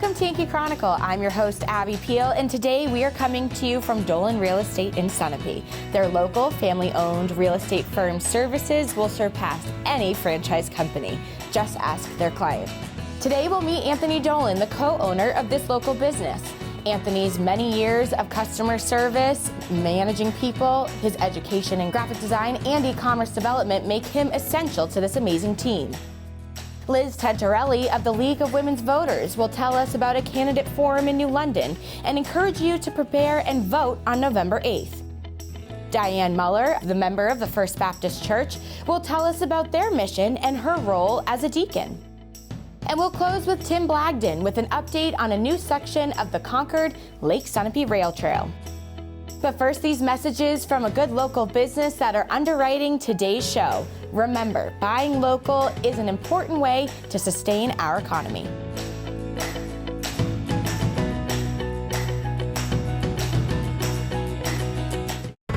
Welcome to Yankee Chronicle. I'm your host, Abby Peel, and today we are coming to you from Dolan Real Estate in Sunapee. Their local, family-owned real estate firm services will surpass any franchise company. Just ask their client. Today we'll meet Anthony Dolan, the co-owner of this local business. Anthony's many years of customer service, managing people, his education in graphic design and e-commerce development make him essential to this amazing team. Liz Tentarelli of the League of Women's Voters will tell us about a candidate forum in New London and encourage you to prepare and vote on November 8th. Diane Muller, the member of the First Baptist Church, will tell us about their mission and her role as a deacon. And we'll close with Tim Blagden with an update on a new section of the Concord Lake Sunapee Rail Trail. But first, these messages from a good local business that are underwriting today's show. Remember, buying local is an important way to sustain our economy.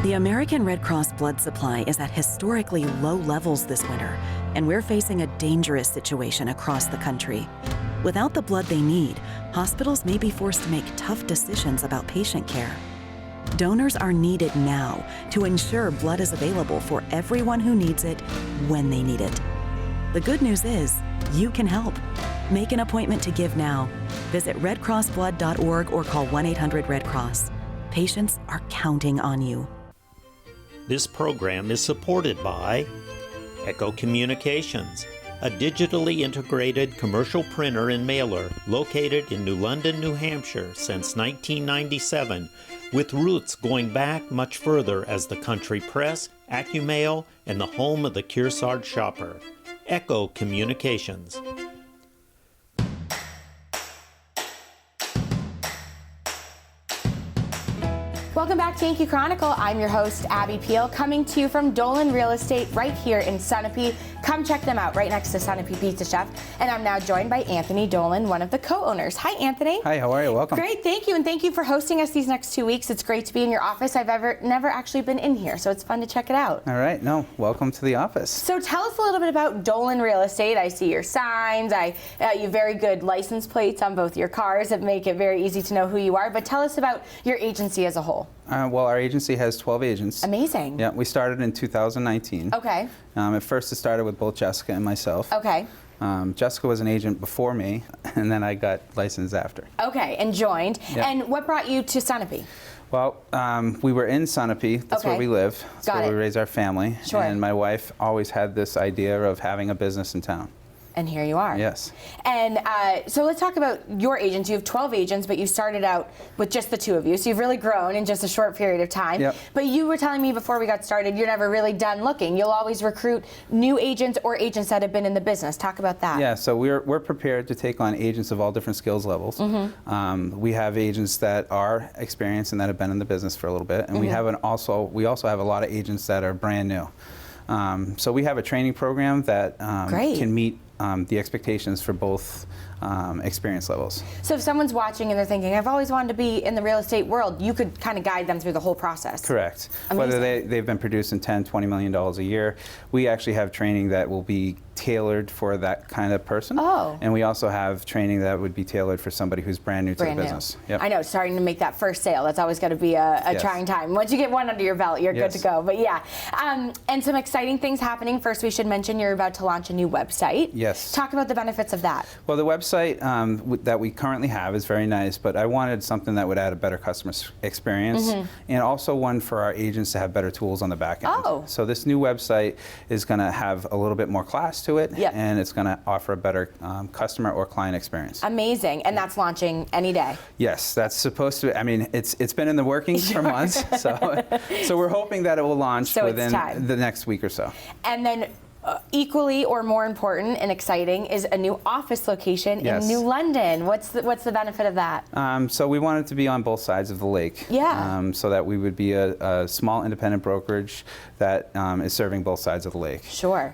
The American Red Cross blood supply is at historically low levels this winter, and we're facing a dangerous situation across the country. Without the blood they need, hospitals may be forced to make tough decisions about patient care. Donors are needed now to ensure blood is available for everyone who needs it when they need it. The good news is, you can help. Make an appointment to give now. Visit redcrossblood.org or call 1-800-RED-CROSS. Patients are counting on you. This program is supported by Echo Communications, a digitally integrated commercial printer and mailer located in New London, New Hampshire since 1997, with roots going back much further as the country press, AccuMail, and the home of the Kearsarge shopper. Echo Communications. Welcome back to Yankee Chronicle. I'm your host, Abby Peel, coming to you from Dolan Real Estate right here in Sunapee. Come check them out right next to Sunapee Pizza Chef. And I'm now joined by Anthony Dolan, one of the co-owners. Hi, Anthony. Hi, how are you? Welcome. Great, thank you. And thank you for hosting us these next 2 weeks. It's great to be in your office. I've never actually been in here, so it's fun to check it out. All right, welcome to the office. So tell us a little bit about Dolan Real Estate. I see your signs. You have very good license plates on both your cars that make it very easy to know who you are. But tell us about your agency as a whole. Well, our agency has 12 agents. Amazing. Yeah, we started in 2019. Okay. At first it started with both Jessica and myself. Okay. Jessica was an agent before me, and then I got licensed after. Okay, and joined. Yeah. And what brought you to Sunapee? Well, we were in Sunapee. That's where we live. That's where we raise our family. Sure. And my wife always had this idea of having a business in town. And here you are. Yes. And so let's talk about your agents. You have 12 agents, but you started out with just the two of you. So you've really grown in just a short period of time. Yep. But you were telling me before we got started, you're never really done looking. You'll always recruit new agents or agents that have been in the business. Talk about that. Yeah, so we're prepared to take on agents of all different skills levels. Mm-hmm. We have agents that are experienced and that have been in the business for a little bit. And mm-hmm. we also have a lot of agents that are brand new. So we have a training program that can meet the expectations for both experience levels. So if someone's watching and they're thinking, I've always wanted to be in the real estate world, you could kind of guide them through the whole process. Correct. Amazing. Whether they've been producing $10, $20 million a year, we actually have training that will be tailored for that kind of person. Oh. And we also have training that would be tailored for somebody who's brand new to the business. Yep. I know, starting to make that first sale, that's always got to be a trying time. Once you get one under your belt, you're good to go. But yeah, and some exciting things happening. First, we should mention you're about to launch a new website. Yes. Talk about the benefits of that. Well, the website that we currently have is very nice, but I wanted something that would add a better customer experience, mm-hmm. and also one for our agents to have better tools on the back end. Oh. So this new website is going to have a little bit more class to it, yep. and it's going to offer a better customer or client experience. Amazing, and that's launching any day. Yes, that's supposed to. I mean, it's been in the workings for months, so we're hoping that it will launch within the next week or so. And then equally or more important and exciting is a new office location in New London. What's the benefit of that? So we wanted to be on both sides of the lake. Yeah. So that we would be a small independent brokerage that is serving both sides of the lake. Sure.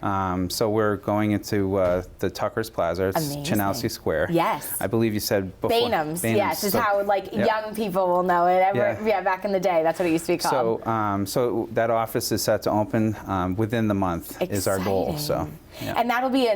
So we're going into the Tucker's Plaza. It's Chinowski Square. Yes. I believe you said before. Bainham's. Yes, is how young people will know it. Yeah, back in the day, that's what it used to be called. So that office is set to open within the month. Is our goal. So, and that'll be,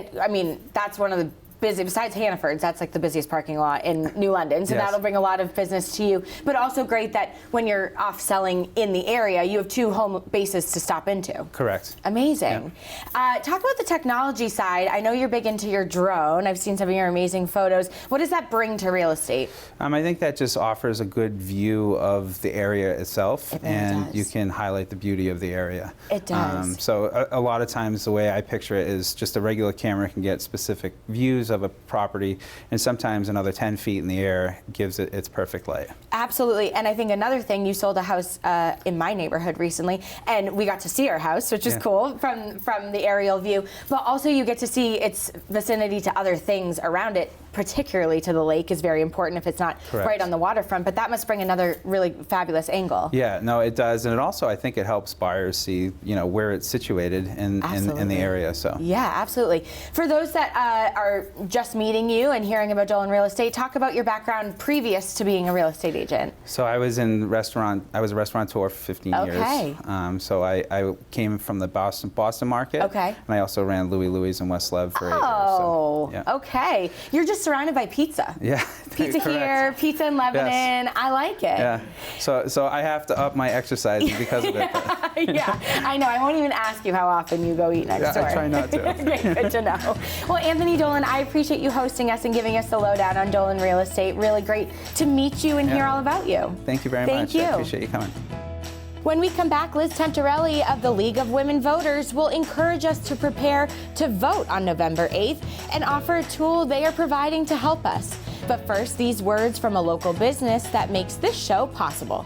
that's one of the busy, besides Hannaford's, that's like the busiest parking lot in New London, so Yes. that'll bring a lot of business to you. But also great that when you're off selling in the area, you have 2 home bases to stop into. Correct. Amazing. Talk about the technology side. I know you're big into your drone. I've seen some of your amazing photos. What does that bring to real estate? I think that just offers a good view of the area itself, It really and does. you can highlight the beauty of the area. It does. So a lot of times the way I picture it is just a regular camera can get specific views of a property, and sometimes another 10 feet in the air gives it its perfect light. Absolutely. And I think another thing, you sold a house in my neighborhood recently, and we got to see our house, which is cool from the aerial view. But also you get to see its vicinity to other things around it, particularly to the lake is very important if it's not Correct. right on the waterfront. But that must bring another really fabulous angle. Yeah, no, it does, and it also, I think it helps buyers see, where it's situated in the area. So Yeah, absolutely. For those that are just meeting you and hearing about Dolan Real Estate, talk about your background previous to being a real estate agent. So I was a restaurateur for 15 Okay. years. So I came from the Boston market. Okay. And I also ran Louis in West Lev for 8 years. Oh, So, yeah. okay. You're just surrounded by pizza. Yeah. Pizza correct. here, pizza in Lebanon. I like it. Yeah. So I have to up my exercise because of it. Yeah, I know. I won't even ask you how often you go eat next door. I try not to. Okay, good to know. Well, Anthony Dolan, I appreciate you hosting us and giving us the lowdown on Dolan Real Estate. Really great to meet you and hear all about you. Thank you very Thank much. you. I appreciate you coming. When we come back, Liz Tentarelli of the League of Women Voters will encourage us to prepare to vote on November 8th and offer a tool they are providing to help us. But first, these words from a local business that makes this show possible.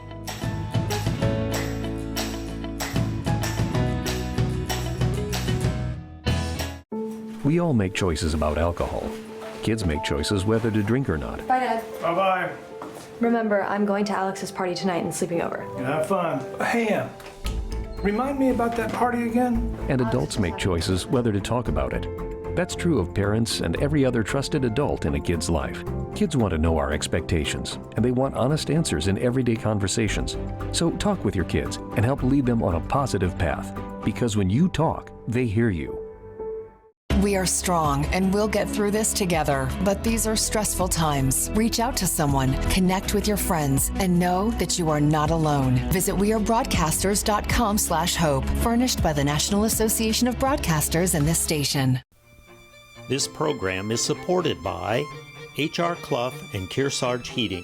We all make choices about alcohol. Kids make choices whether to drink or not. Bye, Dad. Bye-bye. Remember, I'm going to Alex's party tonight and sleeping over. You have fun. Hey, remind me about that party again? And adults make choices whether to talk about it. That's true of parents and every other trusted adult in a kid's life. Kids want to know our expectations, and they want honest answers in everyday conversations. So talk with your kids and help lead them on a positive path. Because when you talk, they hear you. We are strong and we'll get through this together, but these are stressful times. Reach out to someone, connect with your friends, and know that you are not alone. Visit wearebroadcasters.com/hope, furnished by the National Association of Broadcasters and this station. This program is supported by H.R. Clough and Kearsarge Heating.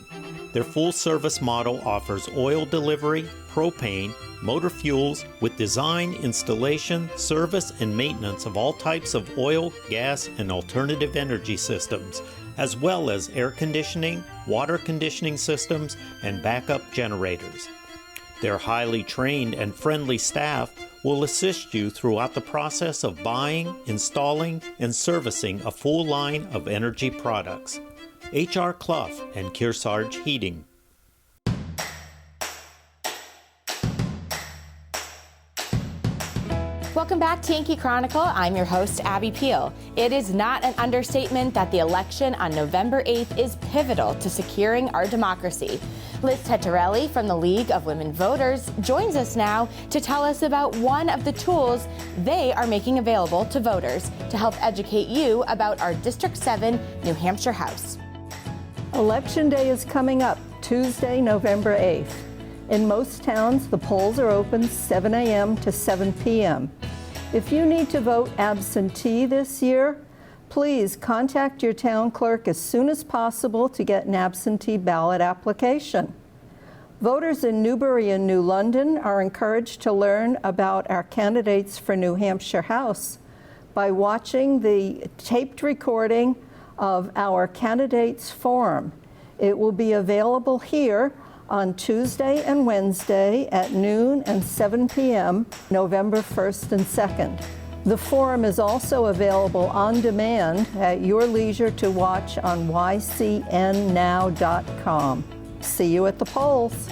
Their full-service model offers oil delivery, propane, motor fuels with design, installation, service, and maintenance of all types of oil, gas, and alternative energy systems, as well as air conditioning, water conditioning systems, and backup generators. Their highly trained and friendly staff will assist you throughout the process of buying, installing, and servicing a full line of energy products. H.R. Clough and Kearsarge Heating. Welcome back to Yankee Chronicle. I'm your host, Abby Peel. It is not an understatement that the election on November 8th is pivotal to securing our democracy. Liz Tentarelli from the League of Women Voters joins us now to tell us about one of the tools they are making available to voters to help educate you about our District 7 New Hampshire House. Election Day is coming up, Tuesday, November 8th. In most towns, the polls are open 7 a.m. to 7 p.m. If you need to vote absentee this year, please contact your town clerk as soon as possible to get an absentee ballot application. Voters in Newbury and New London are encouraged to learn about our candidates for New Hampshire House by watching the taped recording of our candidates forum. It will be available here on Tuesday and Wednesday at noon and 7 p.m., November 1st and 2nd. The forum is also available on demand at your leisure to watch on ycnnow.com. See you at the polls.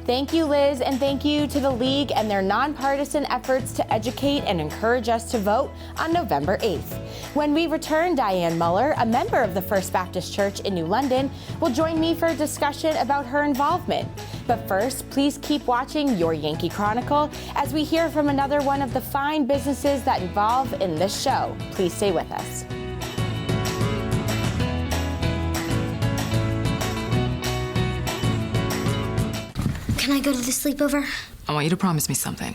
Thank you, Liz, and thank you to the League and their nonpartisan efforts to educate and encourage us to vote on November 8th. When we return, Diane Muller, a member of the First Baptist Church in New London, will join me for a discussion about her involvement. But first, please keep watching your Yankee Chronicle as we hear from another one of the fine businesses that involve in this show. Please stay with us. Can I go to the sleepover? I want you to promise me something.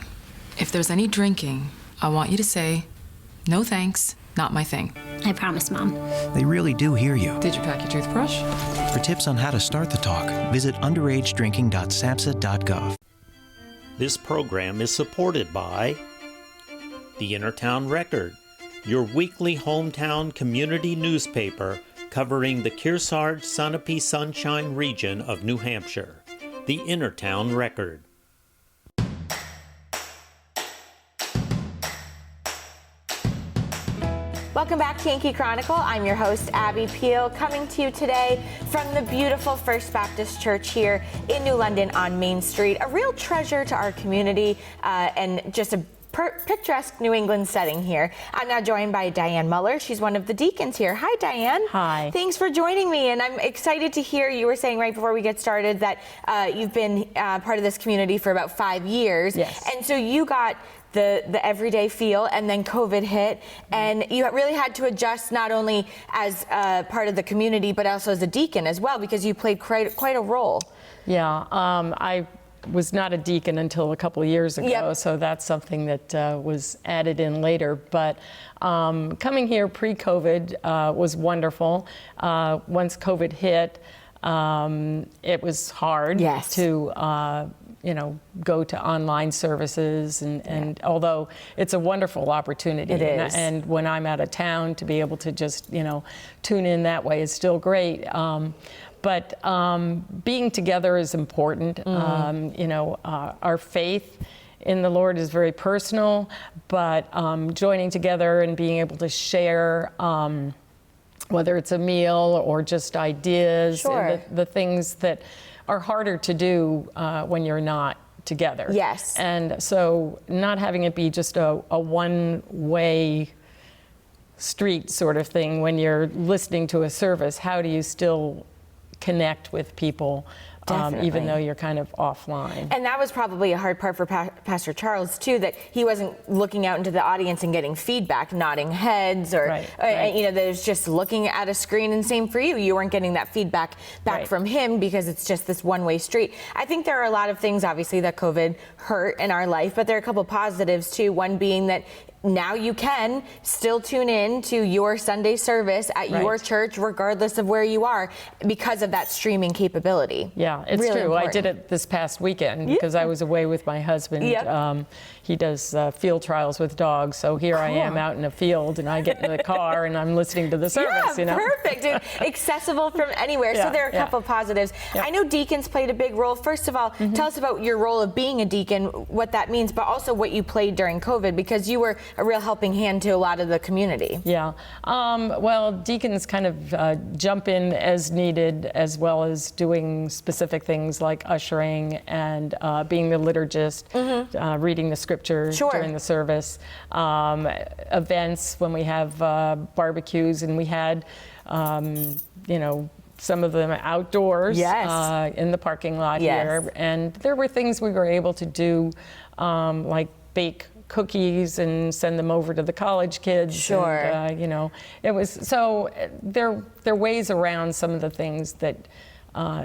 If there's any drinking, I want you to say, no thanks, not my thing. I promise, Mom. They really do hear you. Did you pack your toothbrush? For tips on how to start the talk, visit underagedrinking.samhsa.gov. This program is supported by the Innertown Record, your weekly hometown community newspaper covering the Kearsarge Sunapee Sunshine region of New Hampshire. The Innertown Record. Welcome back to Yankee Chronicle. I'm your host, Abby Peel, coming to you today from the beautiful First Baptist Church here in New London on Main Street. A real treasure to our community and just a picturesque New England setting here. I'm now joined by Diane Muller. She's one of the deacons here. Hi, Diane. Hi. Thanks for joining me, and I'm excited to hear you were saying right before we get started that you've been part of this community for about 5 years. Yes. And so you got the everyday feel, and then COVID hit, and you really had to adjust not only as part of the community, but also as a deacon as well, because you played quite a role. Yeah, I was not a deacon until a couple of years ago, Yep. so that's something that was added in later. But coming here pre-COVID was wonderful. Once COVID hit, it was hard Yes. to go to online services, and although it's a wonderful opportunity, It is. and when I'm out of town to be able to just tune in that way is still great. But being together is important. Our faith in the Lord is very personal, but joining together and being able to share, whether it's a meal or just ideas, Sure. the things that are harder to do when you're not together. Yes. And so not having it be just a one-way street sort of thing when you're listening to a service, how do you still connect with people even though you're kind of offline? And that was probably a hard part for Pastor Charles too, that he wasn't looking out into the audience and getting feedback, nodding heads, or Right. there's just looking at a screen. And same for you, you weren't getting that feedback back Right. from him because it's just this one-way street. I think there are a lot of things, obviously, that COVID hurt in our life, but there are a couple positives too. One being that now you can still tune in to your Sunday service at Right. your church, regardless of where you are, because of that streaming capability. Yeah, it's Really true. I important. did it this past weekend because I was away with my husband. Yep. He does field trials with dogs, so here I am out in a field, and I get in the car and I'm listening to the service. Yeah, perfect. And accessible from anywhere. Yeah, so there are a yeah. couple of positives. Yep. I know deacons played a big role. First of all, tell us about your role of being a deacon, what that means, but also what you played during COVID, because you were a real helping hand to a lot of the community. Yeah. Well, deacons kind of jump in as needed, as well as doing specific things like ushering and being the liturgist, reading the scriptures Sure. during the service, events when we have barbecues, and we had, some of them outdoors Yes. in the parking lot Yes. here. And there were things we were able to do, like bake cookies and send them over to the college kids. Sure. And, it was, so there are ways around some of the things that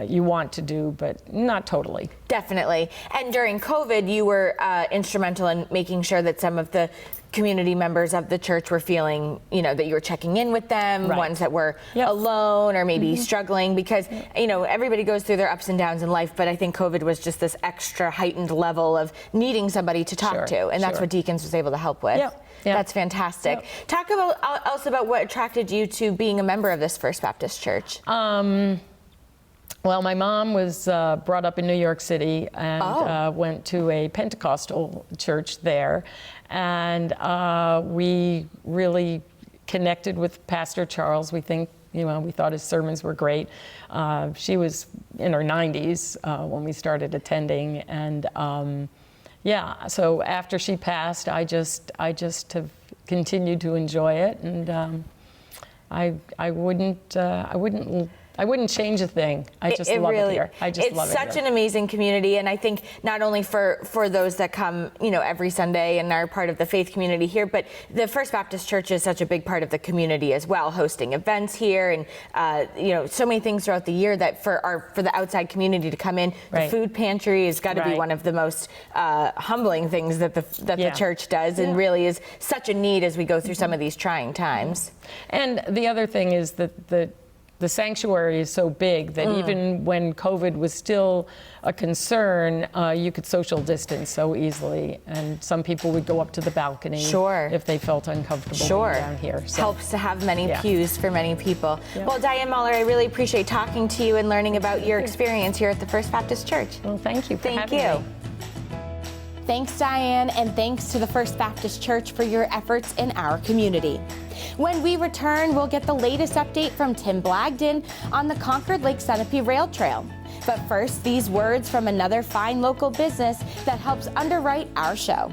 you want to do, but not totally. Definitely. And during COVID, you were instrumental in making sure that some of the community members of the church were feeling, that you were checking in with them, Right. ones that were Yep. alone or maybe struggling, because, everybody goes through their ups and downs in life, but I think COVID was just this extra heightened level of needing somebody to talk Sure, to, and that's sure. what Deacons was able to help with. Yep, yep. That's fantastic. Yep. Talk about also about what attracted you to being a member of this First Baptist Church. Well, my mom was brought up in New York City and went to a Pentecostal church there. And we really connected with Pastor Charles. We thought his sermons were great. She was in her 90s when we started attending. And so after she passed, I just have continued to enjoy it. And I wouldn't I wouldn't change a thing. I just love it here. I just love it here. It's such an amazing community, and I think not only for those that come, every Sunday and are part of the faith community here, but the First Baptist Church is such a big part of the community as well, hosting events here, and so many things throughout the year that for the outside community to come in. Right. The food pantry has got to be one of the most humbling things that the church does, and really is such a need as we go through some of these trying times. And the other thing is that the sanctuary is so big that even when COVID was still a concern, you could social distance so easily, and some people would go up to the balcony if they felt uncomfortable being down here. So. Helps to have many pews for many people. Well, Diane Muller, I really appreciate talking to you and learning about your experience here at the First Baptist Church. Well, thank you for having me. Thanks, Diane, and thanks to the First Baptist Church for your efforts in our community. When we return, we'll get the latest update from Tim Blagden on the Concord Lake Sunapee Rail Trail. But first, these words from another fine local business that helps underwrite our show.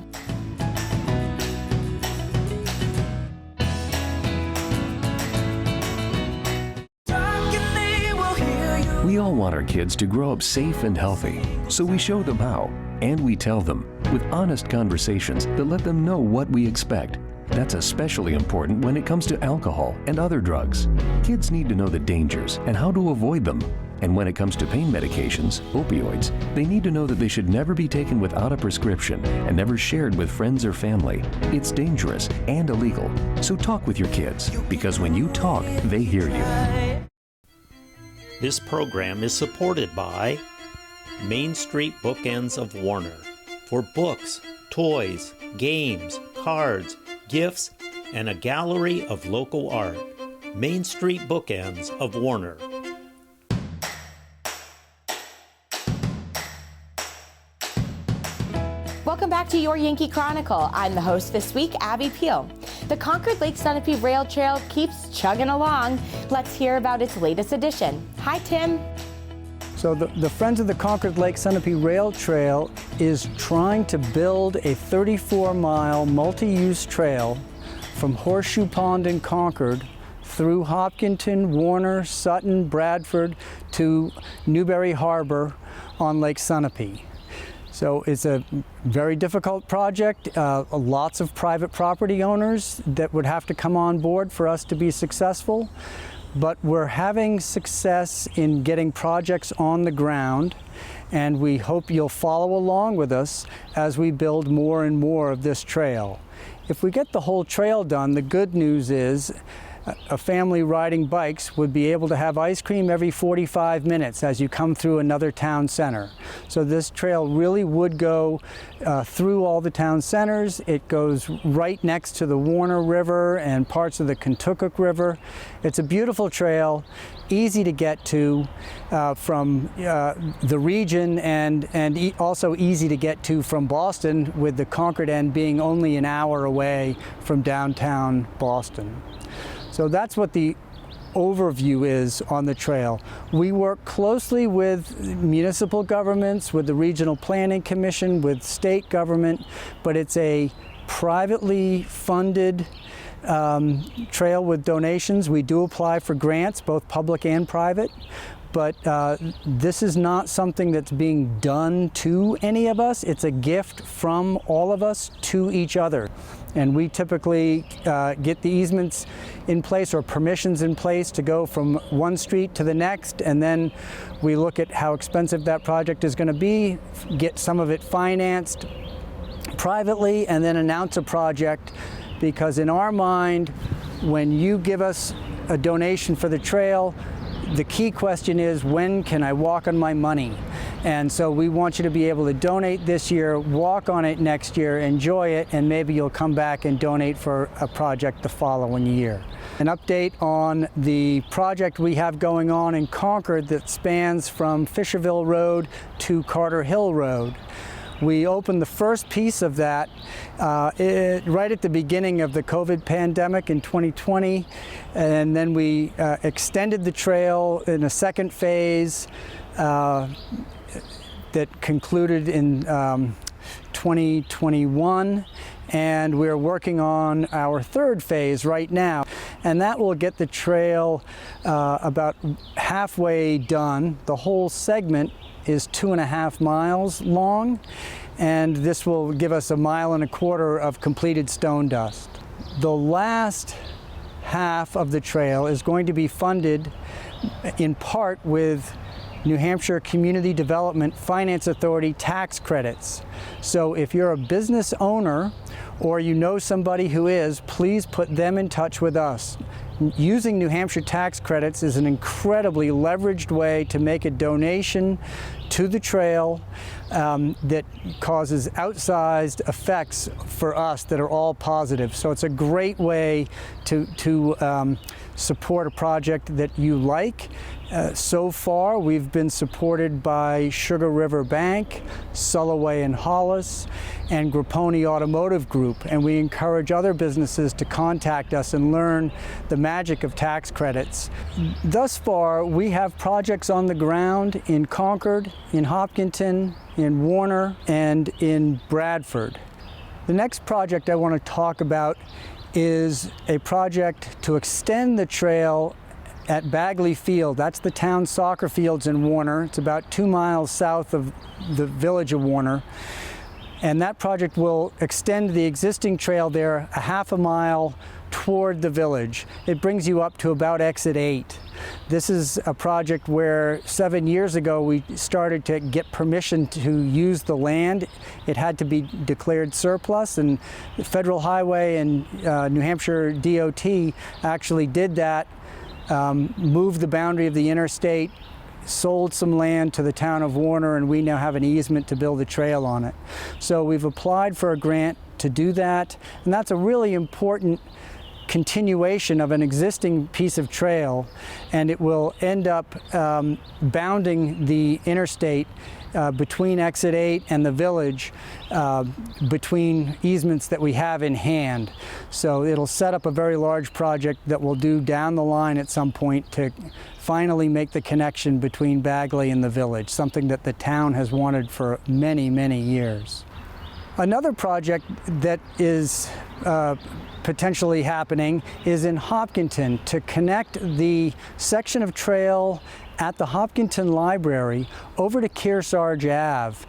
We all want our kids to grow up safe and healthy, so we show them how, and we tell them with honest conversations that let them know what we expect. That's especially important when it comes to alcohol and other drugs. Kids need to know the dangers and how to avoid them. And when it comes to pain medications, opioids, they need to know that they should never be taken without a prescription and never shared with friends or family. It's dangerous and illegal. So talk with your kids, because when you talk, they hear you. This program is supported by Main Street Bookends of Warner for books, toys, games, cards, gifts, and a gallery of local art. Main Street Bookends of Warner. Welcome back to Your Yankee Chronicle. I'm the host this week, Abby Peel. The Concord Lake Sunapee Rail Trail keeps chugging along. Let's hear about its latest addition. Hi, Tim. So the Friends of the Concord Lake Sunapee Rail Trail is trying to build a 34-mile multi-use trail from Horseshoe Pond in Concord through Hopkinton, Warner, Sutton, Bradford to Newberry Harbor on Lake Sunapee. So it's a very difficult project, lots of private property owners that would have to come on board for us to be successful. But we're having success in getting projects on the ground, and we hope you'll follow along with us as we build more and more of this trail. If we get the whole trail done, the good news is a family riding bikes would be able to have ice cream every 45 minutes as you come through another town center. So this trail really would go through all the town centers. It goes right next to the Warner River and parts of the Kentucky River. It's a beautiful trail, easy to get to from the region, and also easy to get to from Boston, with the Concord end being only an hour away from downtown Boston. So that's what the overview is on the trail. We work closely with municipal governments, with the Regional Planning Commission, with state government, but it's a privately funded trail with donations. We do apply for grants, both public and private, but this is not something that's being done to any of us. It's a gift from all of us to each other. And we typically get the easements in place or permissions in place to go from one street to the next, and then we look at how expensive that project is going to be, get some of it financed privately, and then announce a project. Because in our mind, when you give us a donation for the trail, the key question is, when can I walk on my money? And so we want you to be able to donate this year, walk on it next year, enjoy it, and maybe you'll come back and donate for a project the following year. An update on the project we have going on in Concord that spans from Fisherville Road to Carter Hill Road. We opened the first piece of that right at the beginning of the COVID pandemic in 2020, and then we extended the trail in a second phase that concluded in 2021, and we're working on our third phase right now. and that will get the trail about halfway done. The whole segment is 2.5 miles long, and this will give us 1.25 miles of completed stone dust. The last half of the trail is going to be funded in part with New Hampshire Community Development Finance Authority tax credits. So if you're a business owner or you know somebody who is, please put them in touch with us. Using New Hampshire tax credits is an incredibly leveraged way to make a donation to the trail that causes outsized effects for us that are all positive. So it's a great way to support a project that you like. So far, we've been supported by Sugar River Bank, Sulloway and Hollis, and Grapponi Automotive Group, and we encourage other businesses to contact us and learn the magic of tax credits. Thus far, we have projects on the ground in Concord, in Hopkinton, in Warner, and in Bradford. The next project I want to talk about is a project to extend the trail at Bagley Field. That's the town soccer fields in Warner. It's about 2 miles south of the village of Warner. And that project will extend the existing trail there 1/2 mile toward the village. It brings you up to about exit 8. This is a project where 7 years ago we started to get permission to use the land. It had to be declared surplus, and the Federal Highway and New Hampshire DOT actually did that, moved the boundary of the interstate, sold some land to the town of Warner, and we now have an easement to build a trail on it. So we've applied for a grant to do that, and that's a really important continuation of an existing piece of trail, and it will end up bounding the interstate between exit 8 and the village, between easements that we have in hand. So it'll set up a very large project that we'll do down the line at some point to finally make the connection between Bagley and the village, something that the town has wanted for many, many years. Another project that is potentially happening is in Hopkinton to connect the section of trail at the Hopkinton Library over to Kearsarge Ave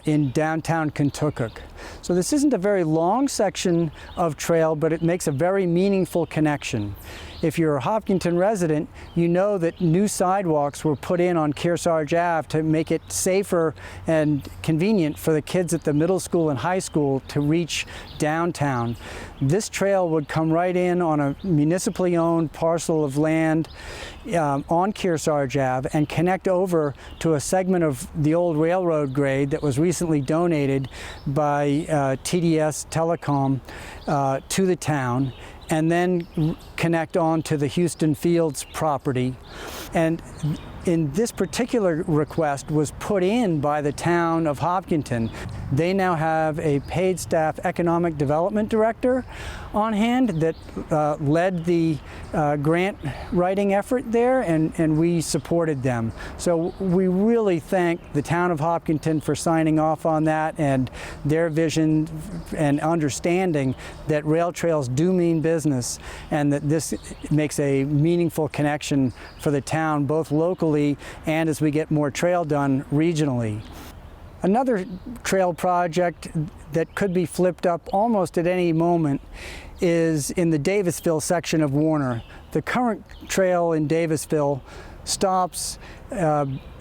in downtown Kentucky. So this isn't a very long section of trail, but it makes a very meaningful connection. If you're a Hopkinton resident, you know that new sidewalks were put in on Kearsarge Ave to make it safer and convenient for the kids at the middle school and high school to reach downtown. This trail would come right in on a municipally owned parcel of land on Kearsarge Ave and connect over to a segment of the old railroad grade that was recently donated by TDS Telecom to the town, and then connect on to the Houston Fields property. And in this particular request was put in by the town of Hopkinton. They now have a paid staff economic development director on hand that led the grant writing effort there, and we supported them. So we really thank the town of Hopkinton for signing off on that and their vision and understanding that rail trails do mean business, and that this makes a meaningful connection for the town, both locally and as we get more trail done regionally. Another trail project that could be flipped up almost at any moment is in the Davisville section of Warner. The current trail in Davisville stops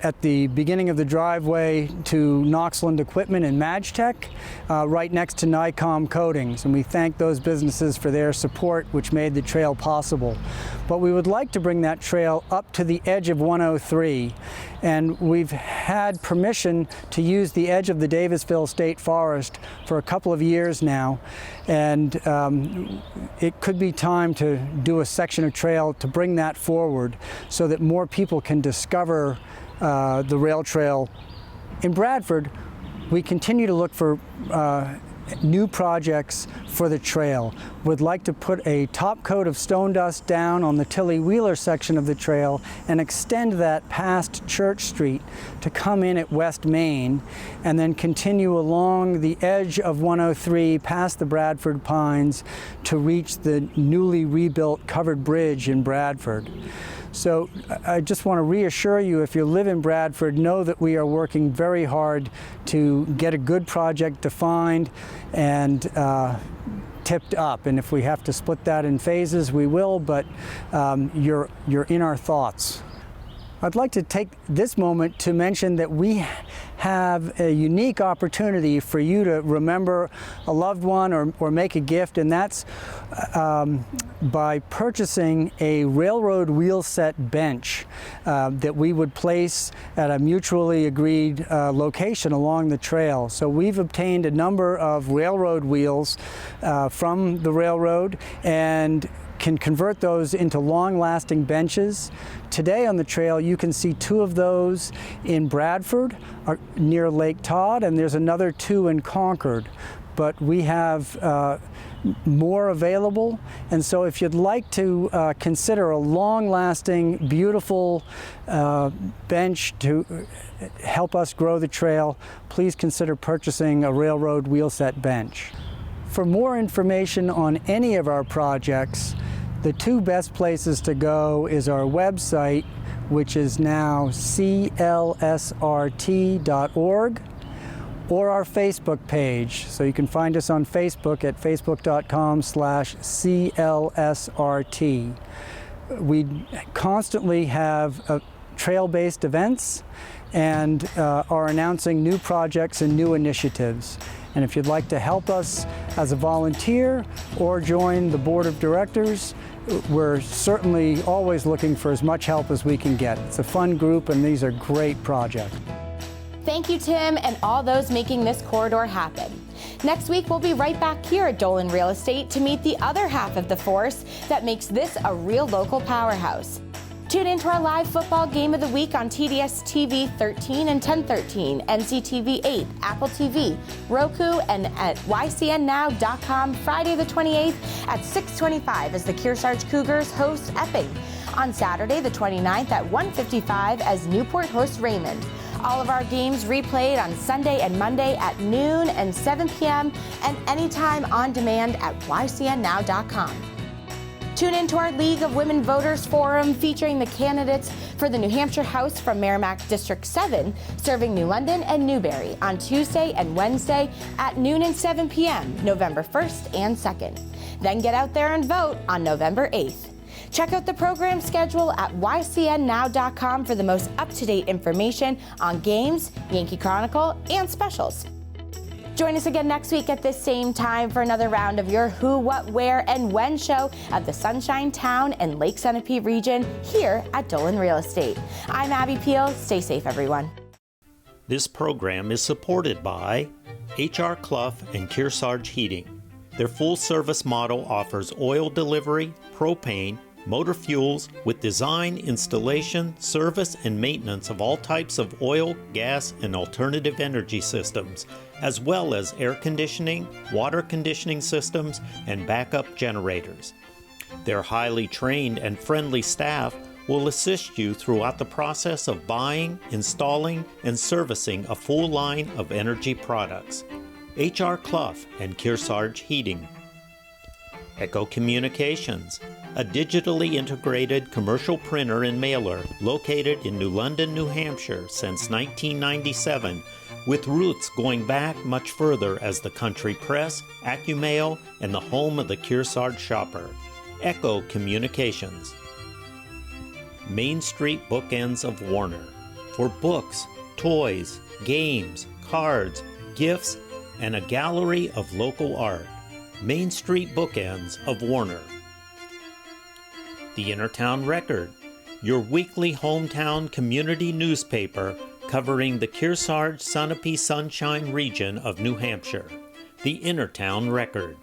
at the beginning of the driveway to Knoxland Equipment and Magtech, right next to Nycom Coatings, and we thank those businesses for their support, which made the trail possible. But we would like to bring that trail up to the edge of 103, and we've had permission to use the edge of the Davisville State Forest for a couple of years now, and it could be time to do a section of trail to bring that forward so that more people can discover the rail trail. In Bradford, we continue to look for new projects for the trail. Would like to put a top coat of stone dust down on the Tilly Wheeler section of the trail and extend that past Church Street to come in at West Main and then continue along the edge of 103 past the Bradford Pines to reach the newly rebuilt covered bridge in Bradford. So I just want to reassure you, if you live in Bradford, know that we are working very hard to get a good project defined and tipped up. And if we have to split that in phases, we will, but you're in our thoughts. I'd like to take this moment to mention that we have a unique opportunity for you to remember a loved one or make a gift, and that's by purchasing a railroad wheel set bench that we would place at a mutually agreed location along the trail. So we've obtained a number of railroad wheels from the railroad and can convert those into long-lasting benches. Today on the trail you can see 2 of those in Bradford near Lake Todd, and there's another 2 in Concord. But we have more available, and so if you'd like to consider a long-lasting, beautiful bench to help us grow the trail, please consider purchasing a railroad wheel set bench. For more information on any of our projects, the 2 best places to go is our website, which is now clsrt.org, or our Facebook page. So you can find us on Facebook at facebook.com/clsrt. We constantly have trail-based events and are announcing new projects and new initiatives. And if you'd like to help us as a volunteer or join the board of directors, we're certainly always looking for as much help as we can get. It's a fun group, and these are great projects. Thank you, Tim, and all those making this corridor happen. Next week, we'll be right back here at Dolan Real Estate to meet the other half of the force that makes this a real local powerhouse. Tune into our live football game of the week on TDS TV 13 and 1013, NCTV 8, Apple TV, Roku, and at ycnnow.com Friday the 28th at 6:25 as the Kearsarge Cougars host Epping. On Saturday the 29th at 1:55 as Newport hosts Raymond. All of our games replayed on Sunday and Monday at noon and 7 p.m. and anytime on demand at ycnnow.com. Tune into our League of Women Voters Forum featuring the candidates for the New Hampshire House from Merrimack District 7, serving New London and Newbury on Tuesday and Wednesday at noon and 7 p.m., November 1st and 2nd. Then get out there and vote on November 8th. Check out the program schedule at ycnnow.com for the most up-to-date information on games, Yankee Chronicle, and specials. Join us again next week at this same time for another round of your Who, What, Where, and When show at the Sunshine Town and Lake Sunapee region here at Dolan Real Estate. I'm Abby Peel. Stay safe, everyone. This program is supported by H.R. Clough and Kearsarge Heating. Their full-service model offers oil delivery, propane, motor fuels with design, installation, service, and maintenance of all types of oil, gas, and alternative energy systems, as well as air conditioning, water conditioning systems, and backup generators. Their highly trained and friendly staff will assist you throughout the process of buying, installing, and servicing a full line of energy products. H.R. Clough and Kearsarge Heating. Echo Communications, a digitally integrated commercial printer and mailer located in New London, New Hampshire since 1997, with roots going back much further as the country press, AccuMail, and the home of the Kearsarge shopper. Echo Communications. Main Street Bookends of Warner, for books, toys, games, cards, gifts, and a gallery of local art. Main Street Bookends of Warner. The Innertown Record, your weekly hometown community newspaper covering the Kearsarge Sunapee Sunshine region of New Hampshire. The Innertown Record.